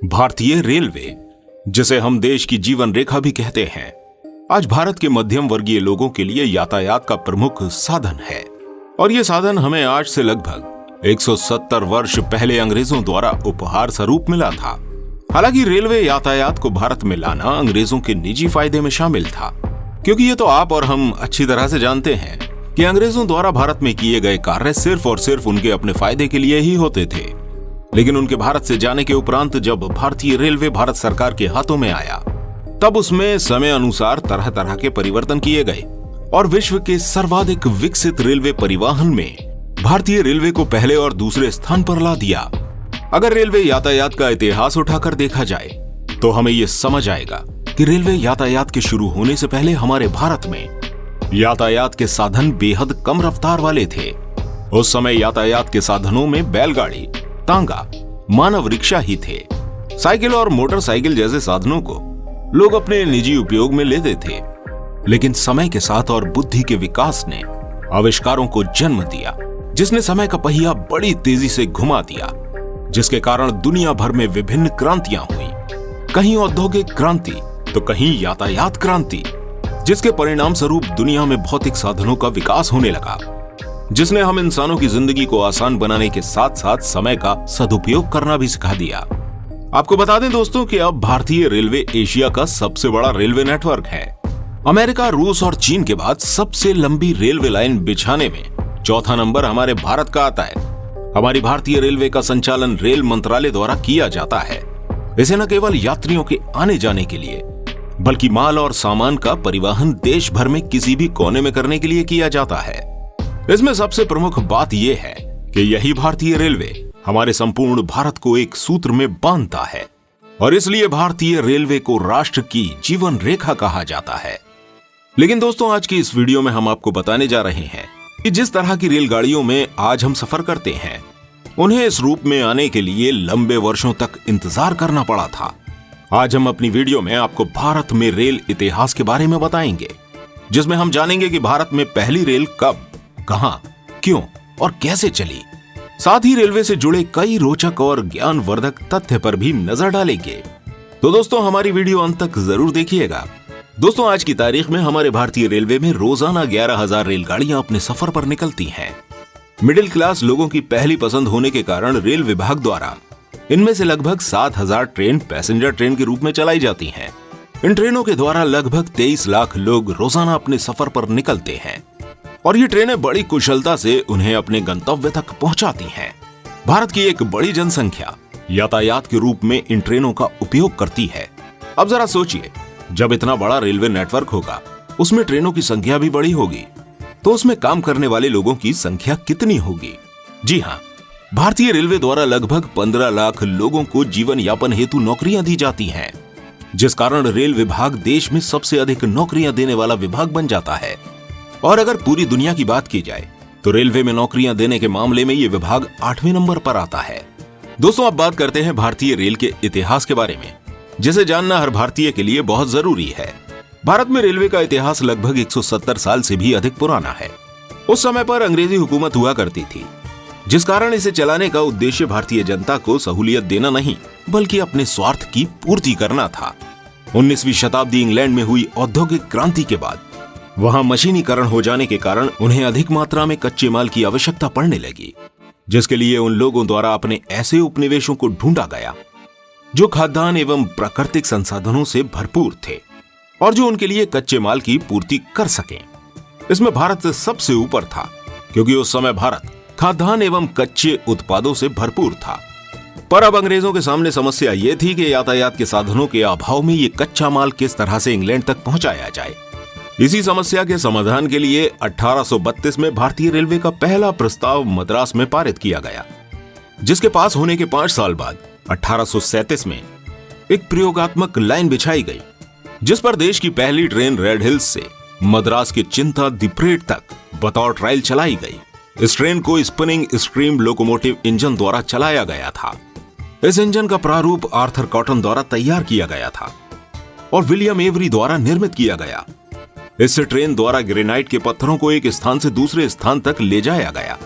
भारतीय रेलवे, जिसे हम देश की जीवन रेखा भी कहते हैं, आज भारत के मध्यम वर्गीय लोगों के लिए यातायात का प्रमुख साधन है। और ये साधन हमें आज से लगभग 170 वर्ष पहले अंग्रेजों द्वारा उपहार स्वरूप मिला था। हालांकि रेलवे यातायात को भारत में लाना अंग्रेजों के निजी फायदे में शामिल था, क्योंकि ये तो आप और हम अच्छी तरह से जानते हैं कि अंग्रेजों द्वारा भारत में किए गए कार्य सिर्फ और सिर्फ उनके अपने फायदे के लिए ही होते थे। लेकिन उनके भारत से जाने के उपरांत जब भारतीय रेलवे भारत सरकार के हाथों में आया, तब उसमें समय अनुसार तरह तरह के परिवर्तन किए गए और विश्व के सर्वाधिक विकसित रेलवे परिवहन में भारतीय रेलवे को पहले और दूसरे स्थान पर ला दिया। अगर रेलवे यातायात का इतिहास उठाकर देखा जाए तो हमें यह समझ आएगा कि रेलवे यातायात के शुरू होने से पहले हमारे भारत में यातायात के साधन बेहद कम रफ्तार वाले थे। उस समय यातायात के साधनों में बैलगाड़ी, तांगा, मानव रिक्शा ही थे। साइकिल और मोटरसाइकिल जैसे साधनों को लोग अपने निजी उपयोग में लेते थे। लेकिन समय के साथ और बुद्धि के विकास ने आविष्कारों को जन्म दिया, जिसने समय का पहिया बड़ी तेजी से घुमा दिया, जिसके कारण दुनिया भर में विभिन्न क्रांतियां हुई। कहीं औद्योगिक क्रांति तो कहीं यातायात क्रांति, जिसके परिणाम स्वरूप दुनिया में भौतिक साधनों का विकास होने लगा, जिसने हम इंसानों की जिंदगी को आसान बनाने के साथ साथ समय का सदुपयोग करना भी सिखा दिया। आपको बता दें दोस्तों कि अब भारतीय रेलवे एशिया का सबसे बड़ा रेलवे नेटवर्क है। अमेरिका, रूस और चीन के बाद सबसे लंबी रेलवे लाइन बिछाने में चौथा नंबर हमारे भारत का आता है। हमारी भारतीय रेलवे का संचालन रेल मंत्रालय द्वारा किया जाता है। इसे न केवल यात्रियों के आने जाने के लिए, बल्कि माल और सामान का परिवहन देश भर में किसी भी कोने में करने के लिए किया जाता है। इसमें सबसे प्रमुख बात यह है कि यही भारतीय रेलवे हमारे संपूर्ण भारत को एक सूत्र में बांधता है और इसलिए भारतीय रेलवे को राष्ट्र की जीवन रेखा कहा जाता है। लेकिन दोस्तों, आज की इस वीडियो में हम आपको बताने जा रहे हैं कि जिस तरह की रेलगाड़ियों में आज हम सफर करते हैं, उन्हें इस रूप में आने के लिए लंबे वर्षों तक इंतजार करना पड़ा था। आज हम अपनी वीडियो में आपको भारत में रेल इतिहास के बारे में बताएंगे, जिसमें हम जानेंगे कि भारत में पहली रेल कब, कहां, क्यों और कैसे चली। साथ ही रेलवे से जुड़े कई रोचक और ज्ञानवर्धक तथ्य पर भी नजर डालेंगे। तो दोस्तों, हमारी वीडियो अंत तक जरूर देखिएगा। दोस्तों, आज की तारीख में हमारे भारतीय रेलवे में रोजाना 11,000 रेलगाड़ियां अपने सफर पर निकलती हैं। मिडिल क्लास लोगों की पहली पसंद होने के कारण रेल विभाग द्वारा इनमें से लगभग 7,000 ट्रेन पैसेंजर ट्रेन के रूप में चलाई जाती हैं। इन ट्रेनों के द्वारा लगभग 23 लाख लोग रोजाना अपने सफर पर निकलते हैं और ये ट्रेनें बड़ी कुशलता से उन्हें अपने गंतव्य तक पहुंचाती हैं। भारत की एक बड़ी जनसंख्या यातायात के रूप में इन ट्रेनों का उपयोग करती है। अब जरा सोचिए, जब इतना बड़ा रेलवे नेटवर्क होगा, उसमें ट्रेनों की संख्या भी बड़ी होगी, तो उसमें काम करने वाले लोगों की संख्या कितनी होगी? जी हाँ, भारतीय रेलवे द्वारा लगभग 15 लाख लोगों को जीवन यापन हेतु नौकरियां दी जाती हैं, जिस कारण रेल विभाग देश में सबसे अधिक नौकरियां देने वाला विभाग बन जाता है। और अगर पूरी दुनिया की बात की जाए तो रेलवे में नौकरियां देने के मामले में यह विभाग 8वें नंबर पर आता है। दोस्तों, अब बात करते हैं भारतीय रेल के इतिहास के बारे में, जिसे जानना हर भारतीय के लिए बहुत जरूरी है। भारत में रेलवे का इतिहास लगभग 170 साल से भी अधिक पुराना है। उस समय पर अंग्रेजी हुकूमत हुआ करती थी, जिस कारण इसे चलाने का उद्देश्य भारतीय जनता को सहूलियत देना नहीं, बल्कि अपने स्वार्थ की पूर्ति करना था। 19वीं शताब्दी इंग्लैंड में हुई औद्योगिक क्रांति के बाद वहां मशीनीकरण हो जाने के कारण उन्हें अधिक मात्रा में कच्चे माल की आवश्यकता पड़ने लगी, जिसके लिए उन लोगों द्वारा अपने ऐसे उपनिवेशों को ढूंढा गया जो खाद्यान्न एवं प्राकृतिक संसाधनों से भरपूर थे और जो उनके लिए कच्चे माल की पूर्ति कर सकें। इसमें भारत सबसे ऊपर था, क्योंकि उस समय भारत खाद्यान्न एवं कच्चे उत्पादों से भरपूर था। पर अब अंग्रेजों के सामने समस्या यह थी कि यातायात के साधनों के अभाव में ये कच्चा माल किस तरह से इंग्लैंड तक पहुंचाया जाए। इसी समस्या के समाधान के लिए 1832 में भारतीय रेलवे का पहला प्रस्ताव मद्रास में पारित किया गया, जिसके पास होने के 5 साल बाद 1837 में एक प्रयोगात्मक लाइन बिछाई गई, जिस पर देश की पहली ट्रेन रेड हिल्स से मद्रास के चिंतादीप्रेड तक बतौर ट्रायल चलाई गई। इस ट्रेन को स्पिनिंग स्ट्रीम लोकोमोटिव इंजन द्वारा चलाया गया था। इस इंजन का प्रारूप आर्थर कॉटन द्वारा तैयार किया गया था और विलियम एवरी द्वारा निर्मित किया गया। इससे ट्रेन द्वारा ग्रेनाइट के पत्थरों को एक स्थान से दूसरे स्थान तक ले जाया गया।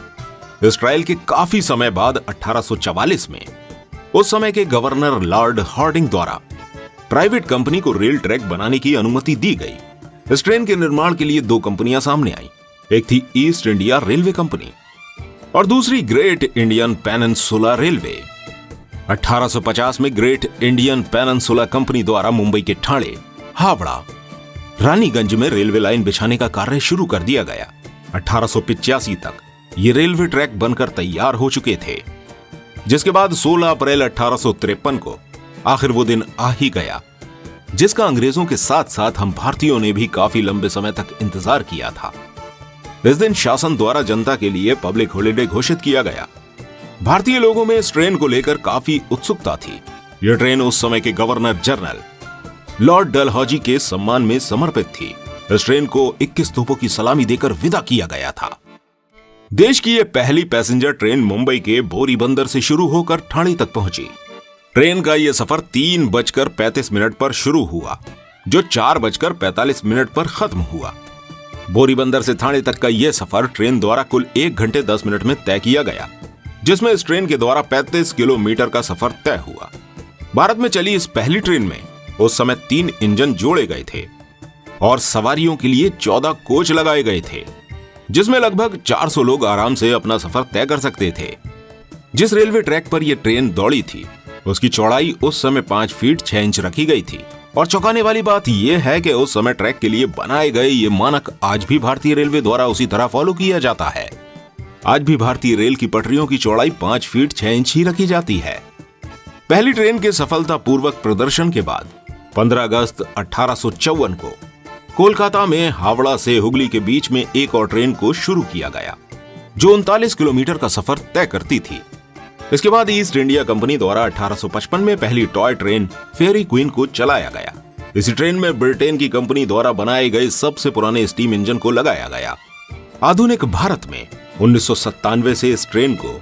इस ट्रायल के काफी समय बाद 1844 में उस समय के गवर्नर लॉर्ड हार्डिंग द्वारा प्राइवेट कंपनी को रेल ट्रैक बनाने की अनुमति दी गई। इस ट्रेन के निर्माण के लिए दो कंपनियां सामने आई। एक थी ईस्ट इंडिया रेलवे कंपनी और दूसरी ग्रेट इंडियन पेनिनसुला रेलवे। 1850 में ग्रेट इंडियन पेनिनसुला कंपनी द्वारा मुंबई के ठाणे, हावड़ा, रानीगंज में रेलवे लाइन बिछाने का कार्य शुरू कर दिया गया। 1885 तक ये रेलवे ट्रैक बनकर तैयार हो चुके थे, जिसके बाद 16 अप्रैल 1853 को आखिर वो दिन आ ही गया, जिसका अंग्रेजों के साथ साथ हम भारतीयों ने भी काफी लंबे समय तक इंतजार किया था। इस दिन शासन द्वारा जनता के लिए पब्लिक हॉलिडे घोषित किया गया। भारतीय लोगों में इस ट्रेन को लेकर काफी उत्सुकता थी। यह ट्रेन उस समय के गवर्नर जनरल लॉर्ड डलहौजी के सम्मान में समर्पित थी। इस ट्रेन को 21 तोपों की सलामी देकर विदा किया गया था। देश की यह पहली पैसेंजर ट्रेन मुंबई के बोरी बंदर से शुरू होकर ठाणे तक पहुंची। ट्रेन का यह सफर 3:35 पर शुरू हुआ, जो 4:45 पर खत्म हुआ। बोरी बंदर से ठाणे तक का यह सफर ट्रेन द्वारा कुल 1 घंटे 10 मिनट में तय किया गया, जिसमें इस ट्रेन के द्वारा 35 किलोमीटर का सफर तय हुआ। भारत में चली इस पहली ट्रेन में उस समय 3 इंजन जोड़े गए थे और सवारियों के लिए 14 कोच लगाए गए थे, जिसमें लगभग 400 लोग आराम से अपना सफर तय कर सकते थे। जिस रेलवे ट्रैक पर यह ट्रेन दौड़ी थी, उसकी चौड़ाई उस समय 5 फीट 6 इंच रखी गई थी। और चौंकाने वाली बात यह है कि उस समय ट्रैक के लिए बनाए गए ये मानक आज भी भारतीय रेलवे द्वारा उसी तरह फॉलो किया जाता है। आज भी भारतीय रेल की पटरियों की चौड़ाई 5 फीट 6 इंच ही रखी जाती है। पहली ट्रेन के सफलतापूर्वक प्रदर्शन के बाद 15 अगस्त 1854 को कोलकाता में हावड़ा से हुगली के बीच में एक और ट्रेन को शुरू किया गया, जो 39 किलोमीटर का सफर तय करती थी। इसके बाद ईस्ट इंडिया कंपनी द्वारा 1855 में पहली टॉय ट्रेन फेरी क्वीन को चलाया गया। इसी ट्रेन में ब्रिटेन की कंपनी द्वारा बनाए गए सबसे पुराने स्टीम इंजन को लगाया गया। आधुनिक भारत में 1997 से इस ट्रेन को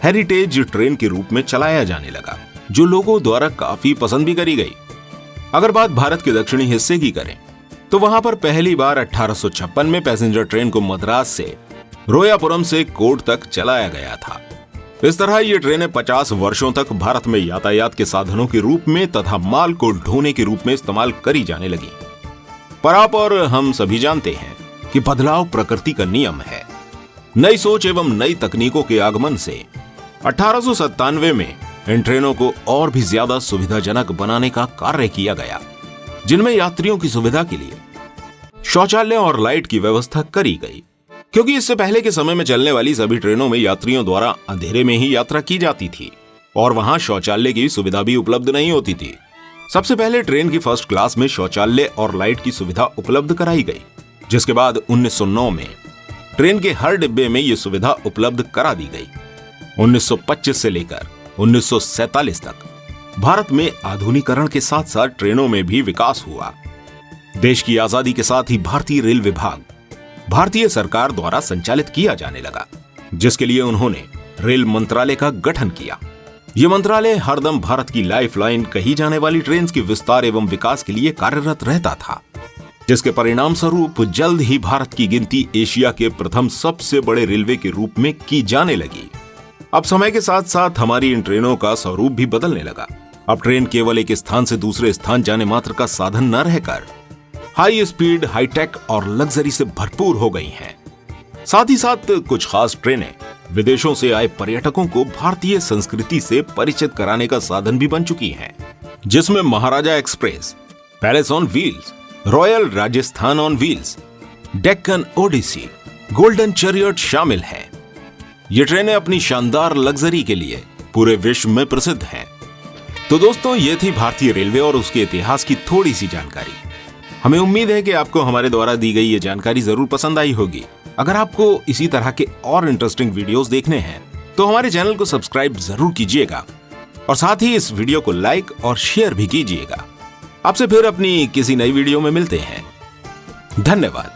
हेरिटेज ट्रेन के रूप में चलाया जाने लगा, जो लोगों द्वारा काफी पसंद भी करी गई। अगर बात भारत के दक्षिणी हिस्से की करें तो वहां पर पहली बार 1856 में पैसेंजर ट्रेन को मद्रास से रोयापुरम से कोट तक चलाया गया था। इस तरह ये ट्रेनें 50 वर्षों तक भारत में यातायात के साधनों के रूप में तथा माल को ढोने के रूप में इस्तेमाल करी जाने लगी। पर आप और हम सभी जानते हैं कि बदलाव प्रकृति का नियम है। नई सोच एवं नई तकनीकों के आगमन से 1897 में इन ट्रेनों को और भी ज्यादा सुविधाजनक बनाने का कार्य किया गया, जिनमें यात्रियों की सुविधा के लिए शौचालय और लाइट की व्यवस्था करी गई, क्योंकि इससे पहले के समय में चलने वाली सभी ट्रेनों में यात्रियों द्वारा अंधेरे में ही यात्रा की जाती थी और वहां शौचालय की सुविधा भी उपलब्ध नहीं होती थी। सबसे पहले ट्रेन की फर्स्ट क्लास में शौचालय और लाइट की सुविधा उपलब्ध कराई गई, जिसके बाद 1909 में ट्रेन के हर डिब्बे में यह सुविधा उपलब्ध करा दी गई। 1925 से लेकर 1947 तक भारत में आधुनिकीकरण के साथ साथ ट्रेनों में भी विकास हुआ। देश की आजादी के साथ ही भारतीय रेल विभाग भारतीय सरकार द्वारा संचालित किया जाने लगा, जिसके लिए उन्होंने रेल मंत्रालय का गठन किया। यह मंत्रालय हरदम भारत की लाइफलाइन कही जाने वाली ट्रेन के विस्तार एवं विकास के लिए कार्यरत रहता था, जिसके परिणाम स्वरूप जल्द ही भारत की गिनती एशिया के प्रथम सबसे बड़े रेलवे के रूप में की जाने लगी। अब समय के साथ साथ हमारी इन ट्रेनों का स्वरूप भी बदलने लगा। अब ट्रेन केवल एक स्थान से दूसरे स्थान जाने मात्र का साधन न रहकर हाई स्पीड, हाईटेक और लग्जरी से भरपूर हो गई हैं। साथ ही साथ कुछ खास ट्रेनें विदेशों से आए पर्यटकों को भारतीय संस्कृति से परिचित कराने का साधन भी बन चुकी हैं, जिसमें Maharaja express, palace on wheels, royal Rajasthan on wheels, Deccan odyssey, golden chariot शामिल हैं। ये ट्रेनें अपनी शानदार लग्जरी के लिए पूरे विश्व में प्रसिद्ध हैं। तो दोस्तों, ये थी भारतीय रेलवे और उसके इतिहास की थोड़ी सी जानकारी। हमें उम्मीद है कि आपको हमारे द्वारा दी गई ये जानकारी जरूर पसंद आई होगी। अगर आपको इसी तरह के और इंटरेस्टिंग वीडियोस देखने हैं तो हमारे चैनल को सब्सक्राइब जरूर कीजिएगा और साथ ही इस वीडियो को लाइक और शेयर भी कीजिएगा। आपसे फिर अपनी किसी नई वीडियो में मिलते हैं। धन्यवाद।